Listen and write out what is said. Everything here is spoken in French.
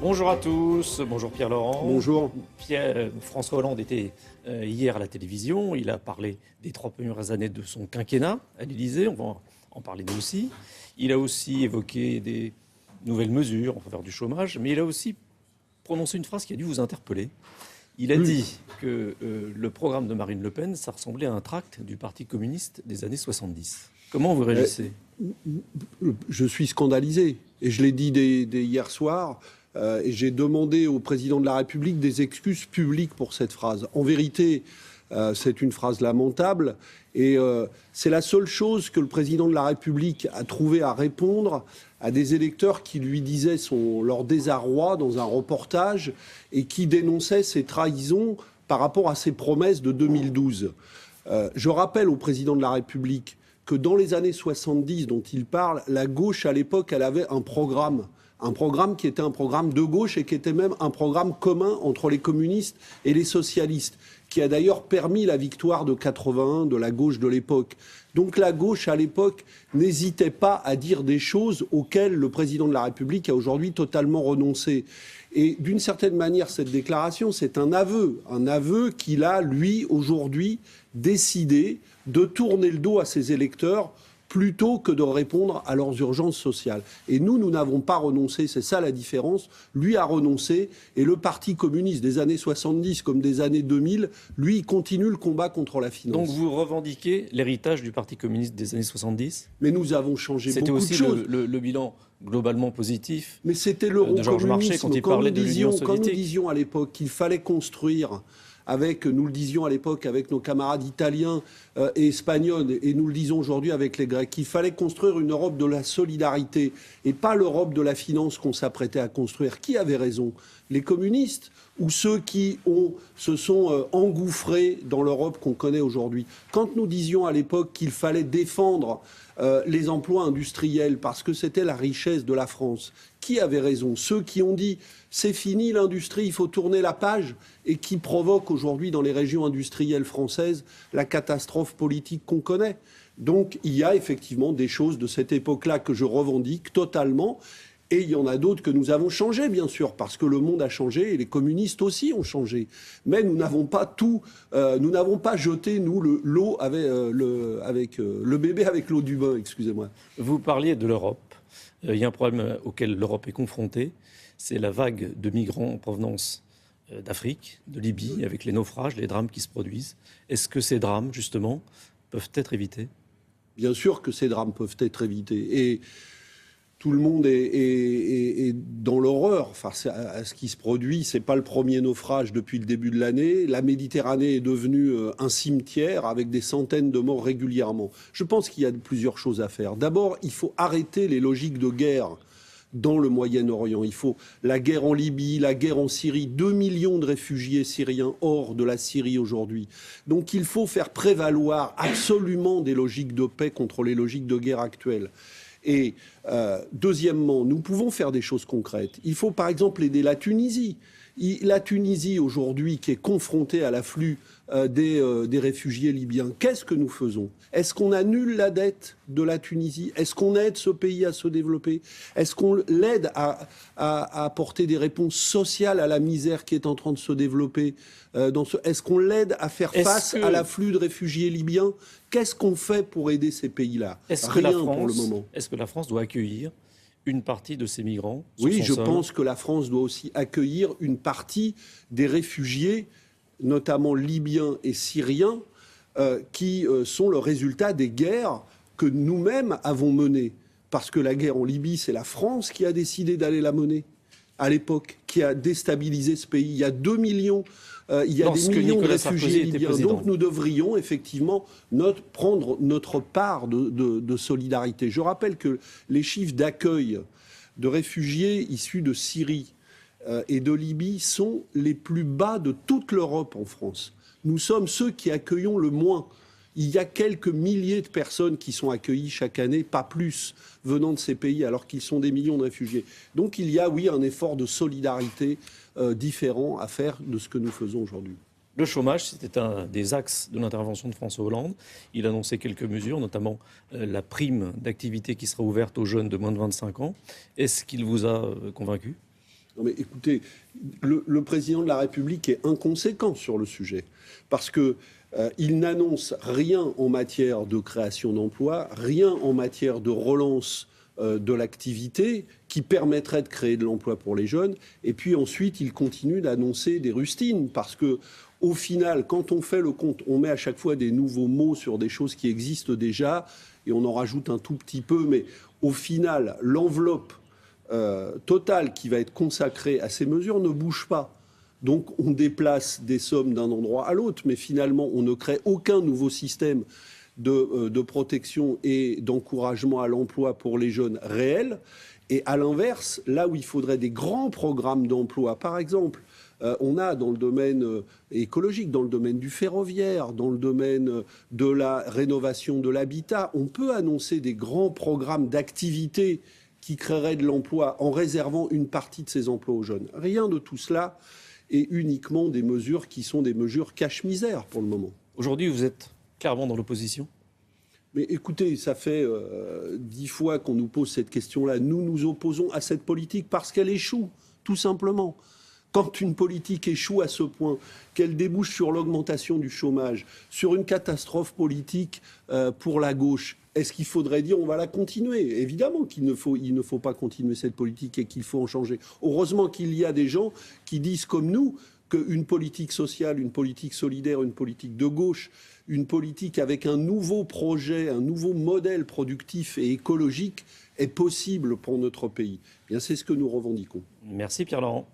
Bonjour à tous, bonjour Pierre-Laurent. Bonjour. François Hollande était hier à la télévision, il a parlé des 3 premières années de son quinquennat à l'Élysée, on va en parler nous aussi. Il a aussi évoqué des nouvelles mesures en faveur du chômage, mais il a aussi prononcé une phrase qui a dû vous interpeller. Il a dit que le programme de Marine Le Pen, ça ressemblait à un tract du Parti communiste des années 70. Comment vous réagissez ? Je suis scandalisé, et je l'ai dit dès hier soir, et j'ai demandé au président de la République des excuses publiques pour cette phrase. En vérité, c'est une phrase lamentable, et c'est la seule chose que le président de la République a trouvé à répondre à des électeurs qui lui disaient leur désarroi dans un reportage et qui dénonçaient ses trahisons par rapport à ses promesses de 2012. Je rappelle au président de la République que dans les années 70 dont il parle, la gauche à l'époque, elle avait un programme qui était un programme de gauche et qui était même un programme commun entre les communistes et les socialistes, qui a d'ailleurs permis la victoire de 81 de la gauche de l'époque. Donc la gauche à l'époque n'hésitait pas à dire des choses auxquelles le président de la République a aujourd'hui totalement renoncé. Et d'une certaine manière, cette déclaration, c'est un aveu qu'il a, lui, aujourd'hui, décidé de tourner le dos à ses électeurs plutôt que de répondre à leurs urgences sociales. Et nous n'avons pas renoncé, c'est ça la différence. Lui a renoncé, et le Parti communiste des années 70 comme des années 2000, lui, il continue le combat contre la finance. Donc vous revendiquez l'héritage du Parti communiste des années 70 ? Mais nous avons changé beaucoup de choses. C'était aussi le bilan globalement positif. Mais c'était l'eurocommunisme. Quand il parlait de l'Union soviétique. Quand nous disions à l'époque qu'il fallait construire nous le disions à l'époque avec nos camarades italiens et espagnols, et nous le disons aujourd'hui avec les Grecs, qu'il fallait construire une Europe de la solidarité et pas l'Europe de la finance qu'on s'apprêtait à construire. Qui avait raison ? Les communistes ou ceux qui se sont engouffrés dans l'Europe qu'on connaît aujourd'hui ? Quand nous disions à l'époque qu'il fallait défendre les emplois industriels parce que c'était la richesse de la France, qui avait raison ? Ceux qui ont dit c'est fini l'industrie, il faut tourner la page, et qui provoquent aujourd'hui dans les régions industrielles françaises la catastrophe politique qu'on connaît. Donc il y a effectivement des choses de cette époque-là que je revendique totalement. Et il y en a d'autres que nous avons changé, bien sûr, parce que le monde a changé et les communistes aussi ont changé. Mais nous n'avons pas nous n'avons pas jeté, nous, le bébé avec l'eau du bain, excusez-moi. Vous parliez de l'Europe. Il y a un problème auquel l'Europe est confrontée, c'est la vague de migrants en provenance d'Afrique, de Libye, avec les naufrages, les drames qui se produisent. Est-ce que ces drames, justement, peuvent être évités ? Bien sûr que ces drames peuvent être évités. Et tout le monde est dans l'horreur face à ce qui se produit. Ce n'est pas le premier naufrage depuis le début de l'année. La Méditerranée est devenue un cimetière avec des centaines de morts régulièrement. Je pense qu'il y a plusieurs choses à faire. D'abord, il faut arrêter les logiques de guerre dans le Moyen-Orient. Il faut la guerre en Libye, la guerre en Syrie. 2 millions de réfugiés syriens hors de la Syrie aujourd'hui. Donc il faut faire prévaloir absolument des logiques de paix contre les logiques de guerre actuelles. Et deuxièmement, nous pouvons faire des choses concrètes. Il faut par exemple aider la Tunisie. La Tunisie aujourd'hui qui est confrontée à l'afflux des réfugiés libyens, qu'est-ce que nous faisons ? Est-ce qu'on annule la dette de la Tunisie ? Est-ce qu'on aide ce pays à se développer ? Est-ce qu'on l'aide à apporter des réponses sociales à la misère qui est en train de se développer Est-ce qu'on l'aide à faire face à l'afflux de réfugiés libyens ? Qu'est-ce qu'on fait pour aider ces pays-là ? Rien pour le moment. Est-ce que la France doit accueillir une partie de ces migrants ? Oui, je pense que la France doit aussi accueillir une partie des réfugiés, notamment libyens et syriens, qui sont le résultat des guerres que nous-mêmes avons menées. Parce que la guerre en Libye, c'est la France qui a décidé d'aller la mener à l'époque, qui a déstabilisé ce pays. Il y a 2 millions, il y a des millions de réfugiés libyens. Donc nous devrions effectivement prendre notre part de solidarité. Je rappelle que les chiffres d'accueil de réfugiés issus de Syrie et de Libye sont les plus bas de toute l'Europe en France. Nous sommes ceux qui accueillons le moins. Il y a quelques milliers de personnes qui sont accueillies chaque année, pas plus, venant de ces pays, alors qu'ils sont des millions de réfugiés. Donc il y a, oui, un effort de solidarité différent à faire de ce que nous faisons aujourd'hui. Le chômage, c'était un des axes de l'intervention de François Hollande. Il annonçait quelques mesures, notamment la prime d'activité qui sera ouverte aux jeunes de moins de 25 ans. Est-ce qu'il vous a convaincu ? Non mais écoutez, le président de la République est inconséquent sur le sujet, parce que il n'annonce rien en matière de création d'emplois, rien en matière de relance de l'activité qui permettrait de créer de l'emploi pour les jeunes. Et puis ensuite, il continue d'annoncer des rustines, parce que au final, quand on fait le compte, on met à chaque fois des nouveaux mots sur des choses qui existent déjà, et on en rajoute un tout petit peu, mais au final, l'enveloppe totale qui va être consacrée à ces mesures ne bouge pas. Donc on déplace des sommes d'un endroit à l'autre, mais finalement on ne crée aucun nouveau système de protection et d'encouragement à l'emploi pour les jeunes réels. Et à l'inverse, là où il faudrait des grands programmes d'emploi, par exemple, on a dans le domaine écologique, dans le domaine du ferroviaire, dans le domaine de la rénovation de l'habitat, on peut annoncer des grands programmes d'activité qui créeraient de l'emploi en réservant une partie de ces emplois aux jeunes. Rien de tout cela, et uniquement des mesures qui sont des mesures cache-misère pour le moment. Aujourd'hui, vous êtes clairement dans l'opposition. Mais écoutez, ça fait 10 fois qu'on nous pose cette question-là. Nous nous opposons à cette politique parce qu'elle échoue, tout simplement. Quand une politique échoue à ce point, qu'elle débouche sur l'augmentation du chômage, sur une catastrophe politique pour la gauche, est-ce qu'il faudrait dire on va la continuer? Évidemment il ne faut pas continuer cette politique et qu'il faut en changer. Heureusement qu'il y a des gens qui disent comme nous qu'une politique sociale, une politique solidaire, une politique de gauche, une politique avec un nouveau projet, un nouveau modèle productif et écologique est possible pour notre pays. Bien, c'est ce que nous revendiquons. Merci Pierre-Laurent.